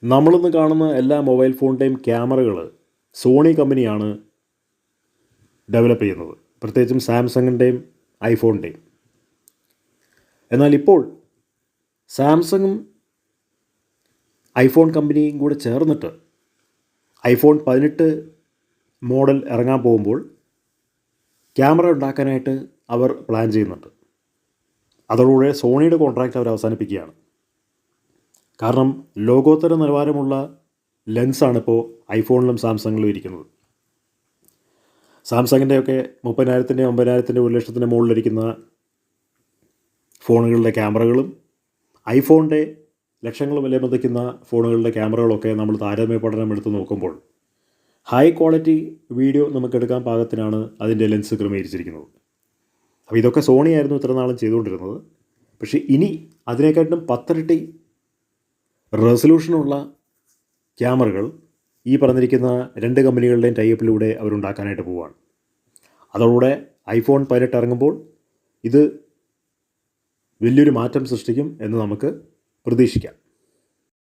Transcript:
നമ്മളിന്ന് കാണുന്ന എല്ലാ മൊബൈൽ ഫോണിൻ്റെയും ക്യാമറകൾ സോണി കമ്പനിയാണ് ഡെവലപ്പ് ചെയ്യുന്നത്, പ്രത്യേകിച്ചും സാംസങ്ങിൻ്റെയും ഐഫോണിൻ്റെയും. എന്നാൽ ഇപ്പോൾ സാംസങ്ങും ഐഫോൺ കമ്പനിയും കൂടെ ചേർന്നിട്ട് ഐഫോൺ 18 മോഡൽ ഇറങ്ങാൻ പോകുമ്പോൾ ക്യാമറ ഉണ്ടാക്കാനായിട്ട് അവർ പ്ലാൻ ചെയ്യുന്നുണ്ട്. അതോടുകൂടെ സോണിയുടെ കോൺട്രാക്റ്റ് അവർ അവസാനിപ്പിക്കുകയാണ്. കാരണം ലോകോത്തര നിലവാരമുള്ള ലെൻസാണ് ഇപ്പോൾ ഐഫോണിലും സാംസങ്ങിലും ഇരിക്കുന്നത്. സാംസങ്ങിൻ്റെയൊക്കെ 30,000-ൻ്റെ 50,000-ൻ്റെ 1,00,000-ൻ്റെ മുകളിലിരിക്കുന്ന ഫോണുകളുടെ ക്യാമറകളും ഐഫോണിൻ്റെ ലക്ഷങ്ങൾ വില മതിക്കുന്ന ഫോണുകളുടെ ക്യാമറകളൊക്കെ നമ്മൾ താരതമ്യ പഠനം എടുത്ത് നോക്കുമ്പോൾ ഹൈ ക്വാളിറ്റി വീഡിയോ നമുക്കെടുക്കാൻ പാകത്തിനാണ് അതിൻ്റെ ലെൻസ് ക്രമീകരിച്ചിരിക്കുന്നത്. അപ്പോൾ ഇതൊക്കെ സോണിയായിരുന്നു ഇത്ര നാളും ചെയ്തുകൊണ്ടിരുന്നത്. പക്ഷേ ഇനി അതിനെക്കാട്ടും 10 ഇരട്ടി റെസൊല്യൂഷനുള്ള ക്യാമറകൾ ഈ പറഞ്ഞിരിക്കുന്ന 2 കമ്പനികളുടെയും ടൈപ്പിലൂടെ അവരുണ്ടാക്കാനായിട്ട് പോവുകയാണ്. അതോടെ ഐഫോൺ 18 ഇറങ്ങുമ്പോൾ ഇത് വലിയൊരു മാറ്റം സൃഷ്ടിക്കും എന്ന് നമുക്ക് പ്രതീക്ഷിക്കാം.